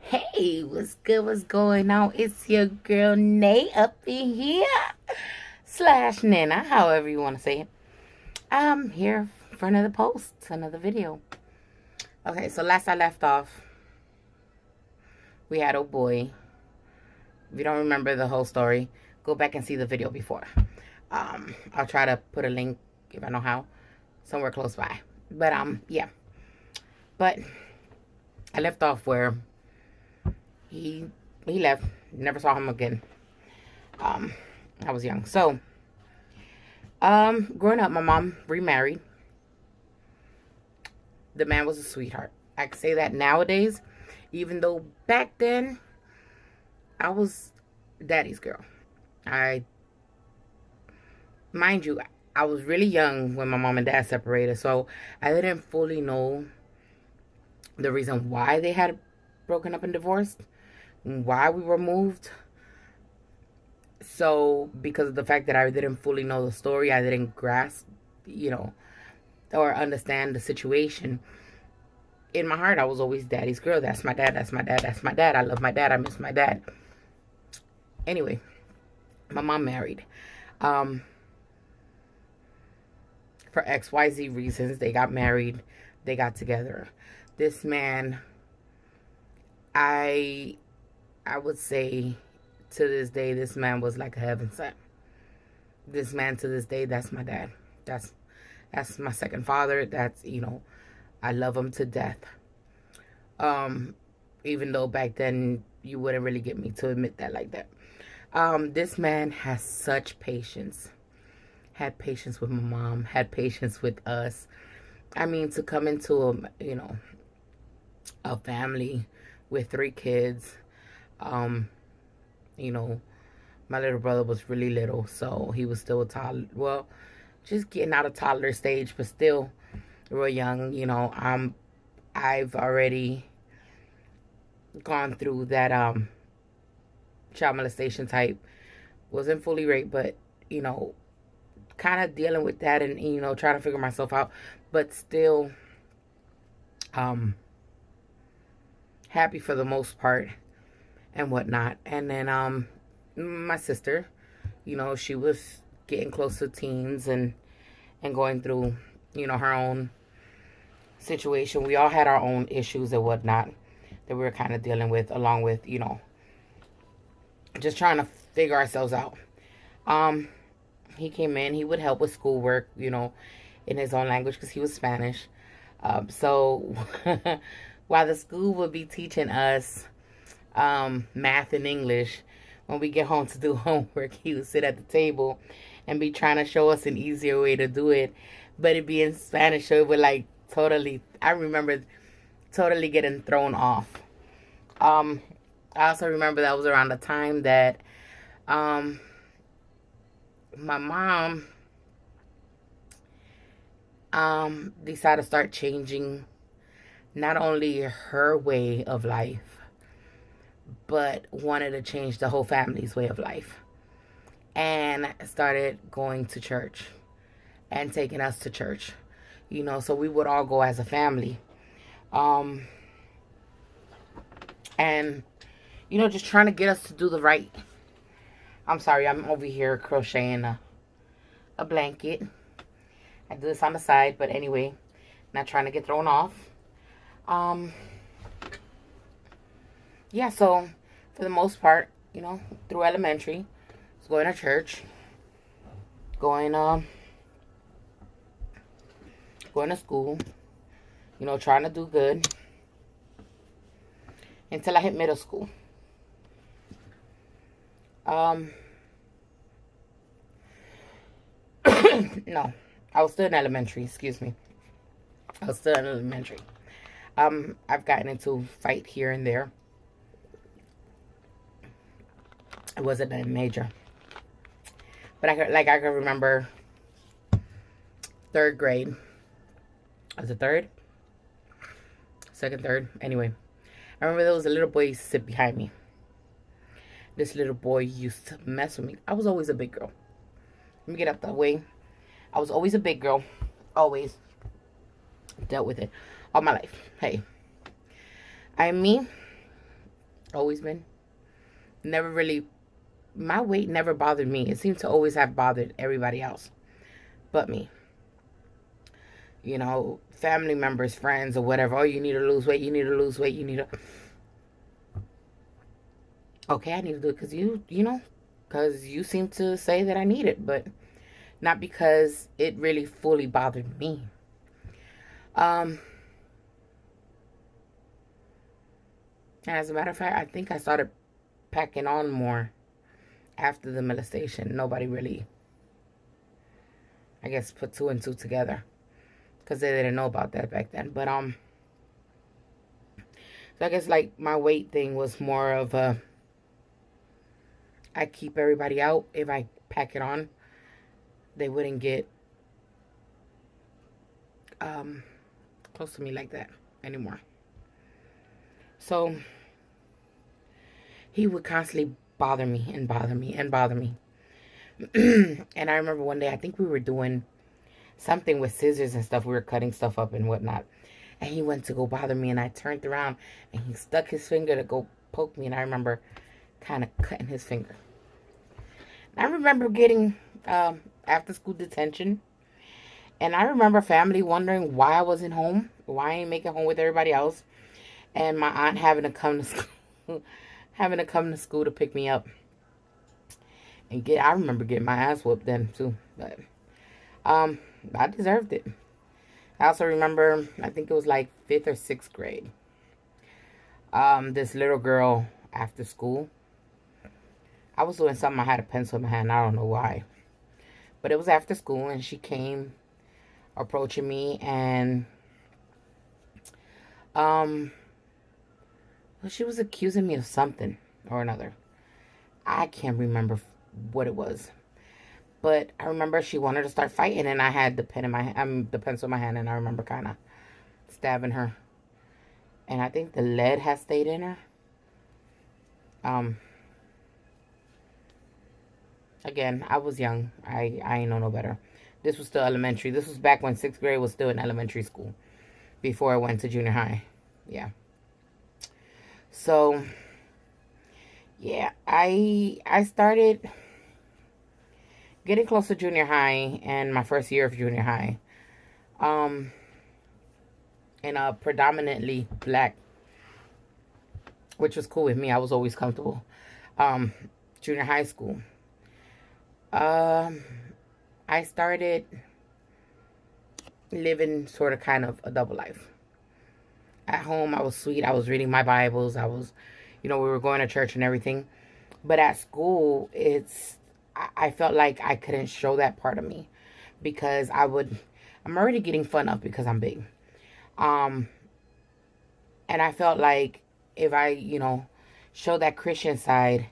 Hey, what's good? What's going on? It's your girl Nay up in here. Slash Nana, however you want to say it. I'm here for another post, another video. Okay, so last I left off, we had old boy. If you don't remember the whole story, go back and see the video before. I'll try to put a link if I know how, somewhere close by. But yeah. But I left off where he left. Never saw him again. I was young. So, growing up, my mom remarried. The man was a sweetheart. I can say that nowadays, even though back then I was daddy's girl. Mind you, I was really young when my mom and dad separated, so I didn't fully know the reason why they had broken up and divorced, why we were moved. So, because of the fact that I didn't fully know the story, I didn't grasp, or understand the situation. In my heart, I was always daddy's girl. That's my dad, that's my dad, that's my dad. I love my dad, I miss my dad. Anyway, my mom married. For XYZ reasons, they got married, they got together. This man, I would say to this day, this man was like a heaven sent. This man to this day, that's my dad. That's my second father. That's, I love him to death. Even though back then you wouldn't really get me to admit that like that. This man has such patience. Had patience with my mom, had patience with us. I mean, to come into a family with 3 kids. My little brother was really little, so he was still a toddler. Well, just getting out of toddler stage, but still real young. I've already gone through that child molestation type. Wasn't fully raped, but kind of dealing with that and trying to figure myself out, but still happy for the most part and whatnot. And then my sister, she was getting close to teens and going through her own situation. We all had our own issues and whatnot that we were kind of dealing with, along with just trying to figure ourselves out. He came in, he would help with schoolwork, in his own language because he was Spanish. So while the school would be teaching us math and English, when we get home to do homework, he would sit at the table and be trying to show us an easier way to do it, but it'd be in Spanish, so it would I remember totally getting thrown off. I also remember that was around the time that my mom decided to start changing not only her way of life, but wanted to change the whole family's way of life, and started going to church and taking us to church, so we would all go as a family, and just trying to get us to do the right. I'm sorry, I'm over here crocheting a blanket. I do this on the side, but anyway, not trying to get thrown off. Yeah, so for the most part, through elementary, I was going to church, going to school, trying to do good until I hit middle school. No, I was still in elementary, excuse me. I was still in elementary. I've gotten into fight here and there. It wasn't that major. But I can remember 3rd grade. Was it 3rd? 2nd, 3rd? Anyway, I remember there was a little boy who used to sit behind me. This little boy used to mess with me. I was always a big girl. Let me get up that way. I was always a big girl. Always. Dealt with it all my life. Hey. I mean, Always been. Never really, my weight never bothered me. It seems to always have bothered everybody else but me. You know, family members, friends, or whatever. Oh, you need to lose weight. You need to lose weight. You need to. Okay, I need to do it because because you seem to say that I need it, but not because it really fully bothered me. Um, as a matter of fact, I think I started packing on more after the molestation. Nobody really, I guess, put two and two together because they didn't know about that back then. But so I guess like my weight thing was more of a, I keep everybody out. If I pack it on, they wouldn't get um close to me like that anymore. So he would constantly bother me and bother me and bother me. And I remember one day, I think we were doing something with scissors and stuff. We were cutting stuff up and whatnot. And he went to go bother me, and I turned around, and he stuck his finger to go poke me. And I remember kind of cutting his finger. And I remember getting after school detention. And I remember family wondering why I wasn't home, why I ain't making home with everybody else. And my aunt having to come to school, having to come to school to pick me up. And I remember getting my ass whooped then too. But I deserved it. I also remember, I think it was like 5th or 6th grade. This little girl after school, I was doing something, I had a pencil in my hand, I don't know why. But it was after school, and she came approaching me, and well, she was accusing me of something or another. I can't remember what it was. But I remember she wanted to start fighting, and I had the the pencil in my hand, and I remember kind of stabbing her. And I think the lead has stayed in her. Again, I was young. I ain't know no better. This was still elementary. This was back when 6th grade was still in elementary school. Before I went to junior high. Yeah. So, yeah, I started getting close to junior high and my first year of junior high. In a predominantly black, which was cool with me. I was always comfortable. Junior high school. I started living sort of kind of a double life. At home, I was sweet. I was reading my Bibles. I was, we were going to church and everything. But at school, I felt like I couldn't show that part of me because I'm already getting fun of because I'm big. And I felt like if I, show that Christian side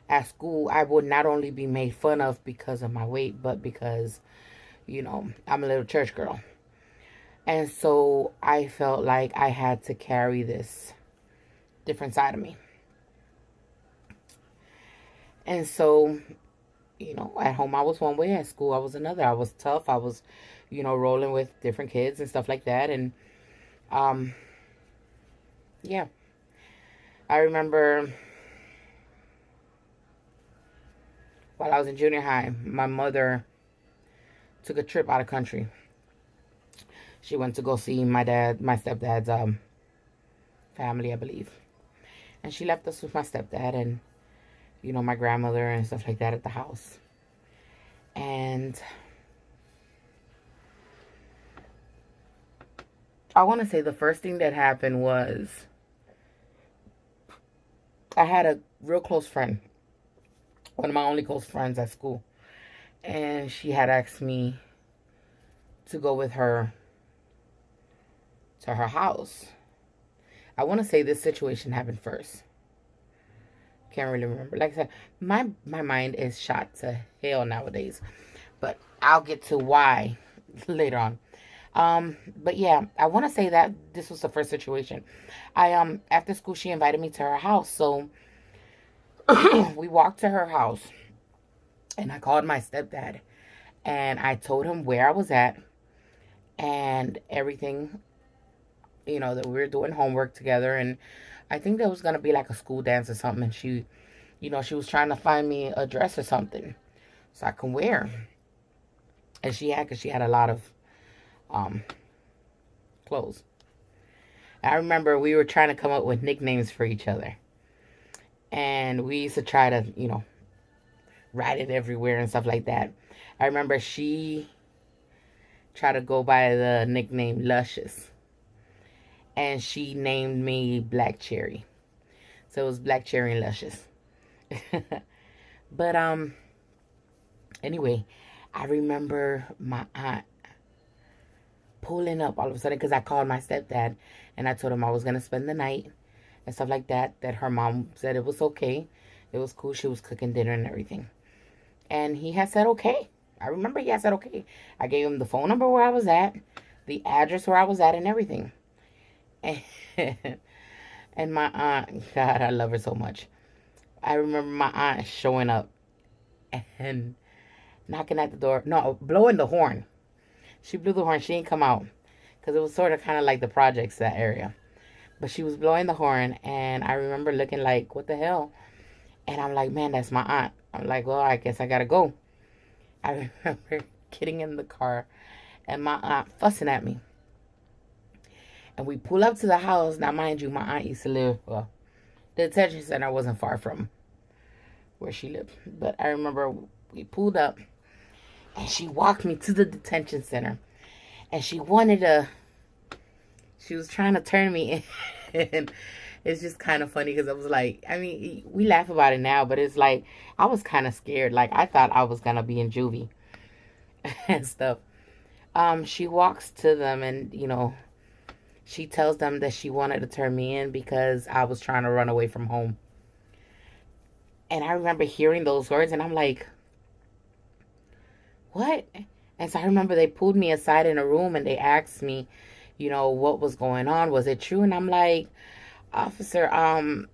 at school, I would not only be made fun of because of my weight, but because, I'm a little church girl. And so I felt like I had to carry this different side of me. And so, at home I was one way, at school I was another. I was tough. I was, rolling with different kids and stuff like that. And, yeah. I remember while I was in junior high, my mother took a trip out of country. She went to go see my stepdad's family, I believe. And she left us with my stepdad and, my grandmother and stuff like that at the house. And I want to say the first thing that happened was I had a real close friend, one of my only close friends at school. And she had asked me to go with her to her house. I want to say this situation happened first. Can't really remember. Like I said, my mind is shot to hell nowadays. But I'll get to why later on. But yeah, I want to say that this was the first situation. After school she invited me to her house. So we walked to her house and I called my stepdad and I told him where I was at and everything, that we were doing homework together and I think there was gonna be like a school dance or something, and she was trying to find me a dress or something so I can wear. And cause she had a lot of um clothes. I remember we were trying to come up with nicknames for each other, and we used to try to, write it everywhere and stuff like that. I remember she tried to go by the nickname Luscious, and she named me Black Cherry. So it was Black Cherry and Luscious. But anyway, I remember my aunt pulling up all of a sudden because I called my stepdad and I told him I was gonna spend the night and stuff like that. That her mom said it was okay, it was cool. She was cooking dinner and everything, and he had said okay. I remember he had said okay. I gave him the phone number where I was at, the address where I was at, and everything. And, and my aunt, God, I love her so much. I remember my aunt showing up and knocking at the door. No, blowing the horn. She blew the horn. She didn't come out because it was sort of kind of like the projects, that area. But she was blowing the horn, and I remember looking like, what the hell? And I'm like, man, that's my aunt. I'm like, well, I guess I gotta go. I remember getting in the car and my aunt fussing at me. And we pull up to the house. Now, mind you, my aunt used to live, well, the detention center wasn't far from where she lived. But I remember we pulled up and she walked me to the detention center. And she was trying to turn me in. And it's just kind of funny because I was like, I mean, we laugh about it now, but it's like, I was kind of scared. Like, I thought I was going to be in juvie and stuff. She walks to them and, she tells them that she wanted to turn me in because I was trying to run away from home. And I remember hearing those words and I'm like, what? And so I remember they pulled me aside in a room and they asked me, what was going on? Was it true? And I'm like, officer, I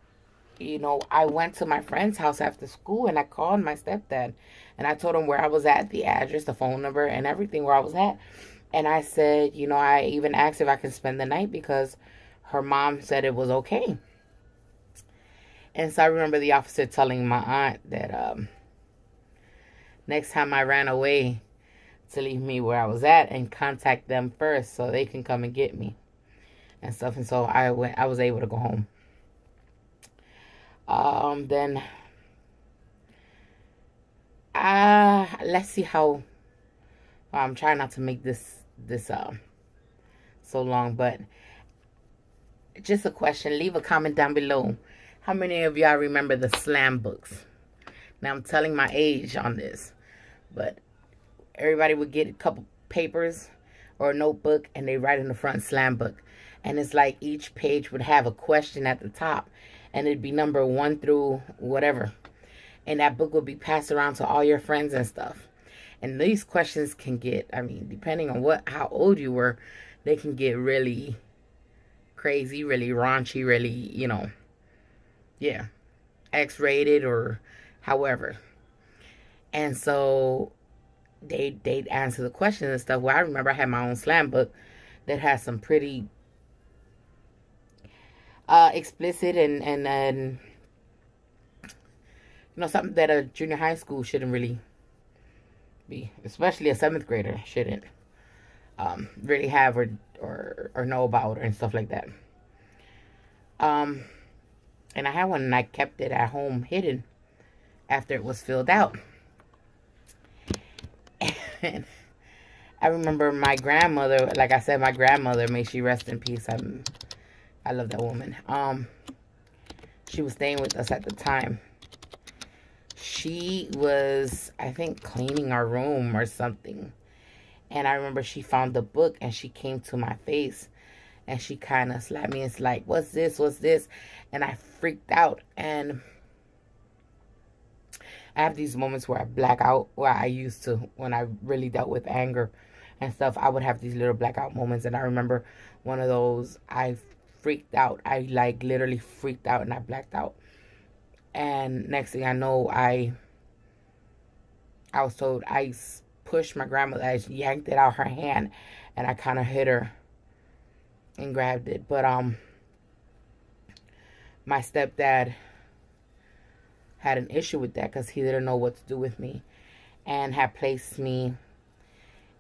went to my friend's house after school and I called my stepdad and I told him where I was at, the address, the phone number, and everything where I was at. And I said, I even asked if I could spend the night because her mom said it was okay. And so I remember the officer telling my aunt that next time I ran away to leave me where I was at and contact them first so they can come and get me and stuff. And so I was able to go home. Then let's see how I'm trying not to make this so long, but just a question. Leave a comment down below. How many of y'all remember the slam books? Now I'm telling my age on this, but everybody would get a couple papers or a notebook and they write in the front slam book, and it's like each page would have a question at the top and it'd be number 1 through whatever, and that book would be passed around to all your friends and stuff. And these questions can get, depending on how old you were, they can get really crazy, really raunchy, really, X-rated or however. And so they'd answer the questions and stuff. Well, I remember I had my own slam book that has some pretty explicit and something that a junior high school shouldn't really be, especially a 7th grader shouldn't really have or know about and stuff like that. And I had one and I kept it at home hidden after it was filled out. And I remember my grandmother, like I said, my grandmother, may she rest in peace. I love that woman. She was staying with us at the time. She was, I think, cleaning our room or something. And I remember she found the book and she came to my face and she kind of slapped me. It's like, what's this? What's this? And I freaked out. And I have these moments where I black out, where I used to, when I really dealt with anger and stuff, I would have these little blackout moments. And I remember one of those, I freaked out. I like literally freaked out and I blacked out. And next thing I know, I was told, I pushed my grandmother, I yanked it out her hand and I kind of hit her and grabbed it. But my stepdad had an issue with that because he didn't know what to do with me, and had placed me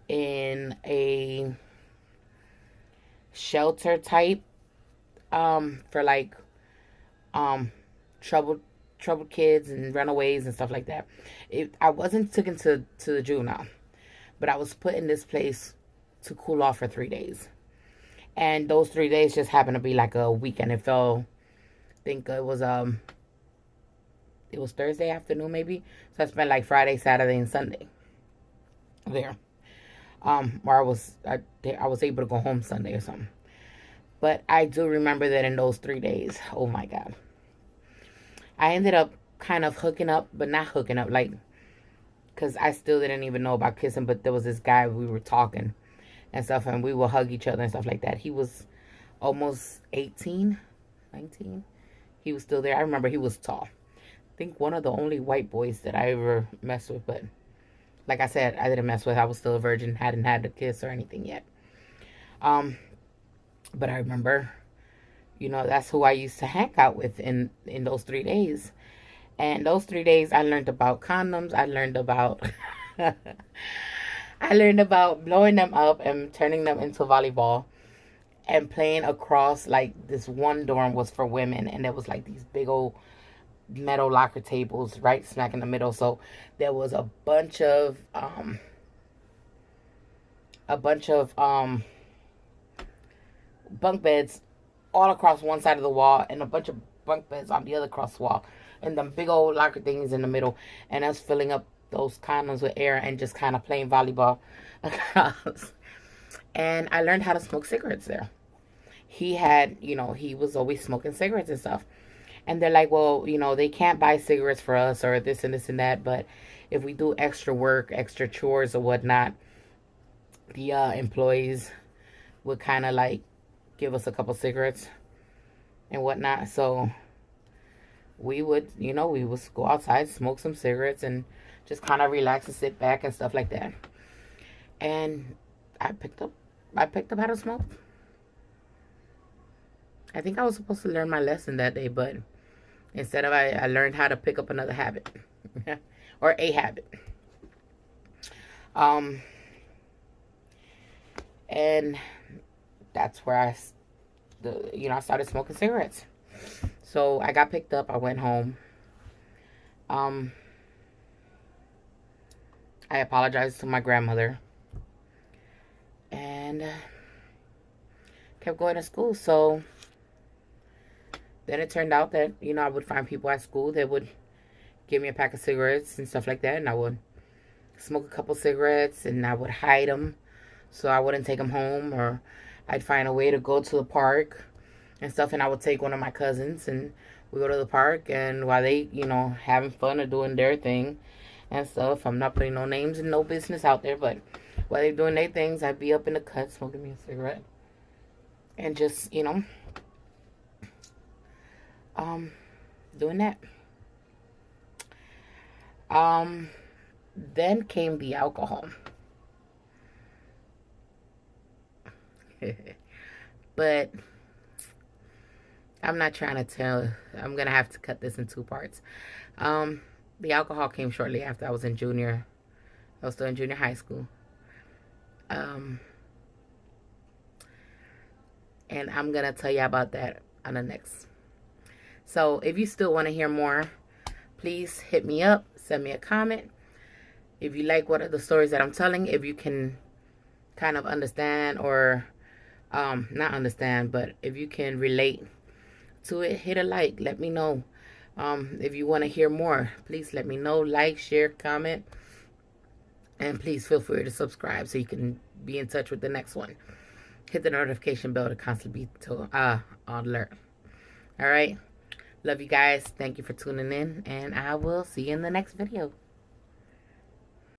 in a shelter type, for like troubled kids and runaways and stuff like that. I wasn't taken to the juvenile, but I was put in this place to cool off for 3 days. And those 3 days just happened to be like a weekend. It fell, I think it was Thursday afternoon maybe. So I spent like Friday, Saturday, and Sunday there. Where I was able to go home Sunday or something. But I do remember that in those 3 days, oh my God, I ended up kind of hooking up, but not hooking up, like, because I still didn't even know about kissing, but there was this guy, we were talking and stuff, and we would hug each other and stuff like that. He was almost 18, 19. He was still there. I remember he was tall. I think one of the only white boys that I ever messed with, but like I said, I didn't mess with. I was still a virgin, hadn't had a kiss or anything yet. But I remember, that's who I used to hang out with in those 3 days. And those 3 days, I learned about condoms. I learned about I learned about blowing them up and turning them into volleyball, and playing across, like, this one dorm was for women, and there was like these big old metal locker tables right smack in the middle. So there was a bunch of bunk beds all across one side of the wall, and a bunch of bunk beds on the other across the wall, and them big old locker things in the middle, and us filling up those condoms with air and just kind of playing volleyball across. And I learned how to smoke cigarettes there. He had, he was always smoking cigarettes and stuff. And they're like, well, they can't buy cigarettes for us or this and this and that, but if we do extra work, extra chores or whatnot, the employees would kind of like give us a couple cigarettes and whatnot. So we would, we would go outside, smoke some cigarettes, and just kind of relax and sit back and stuff like that. And I picked up how to smoke. I think I was supposed to learn my lesson that day, but instead of I learned how to pick up another habit or a habit. And that's where I started smoking cigarettes. So I got picked up. I went home. I apologized to my grandmother, and kept going to school. So then it turned out that, I would find people at school that would give me a pack of cigarettes and stuff like that, and I would smoke a couple cigarettes, and I would hide them so I wouldn't take them home, or I'd find a way to go to the park and stuff, and I would take one of my cousins, and we go to the park, and while they, having fun or doing their thing and stuff, I'm not putting no names and no business out there, but while they're doing their things, I'd be up in the cut smoking me a cigarette, and just, doing that. Then came the alcohol. But I'm not trying to tell. I'm going to have to cut this in 2 parts. The alcohol came shortly after I was in junior. I was still in junior high school. And I'm going to tell you about that on the next. So if you still want to hear more, please hit me up. Send me a comment. If you like what are the stories that I'm telling, if you can kind of understand or not understand, but if you can relate to it, hit a like. Let me know. If you want to hear more, please let me know. Like, share, comment, and please feel free to subscribe so you can be in touch with the next one. Hit the notification bell to constantly be on alert. All right. Love you guys. Thank you for tuning in, and I will see you in the next video.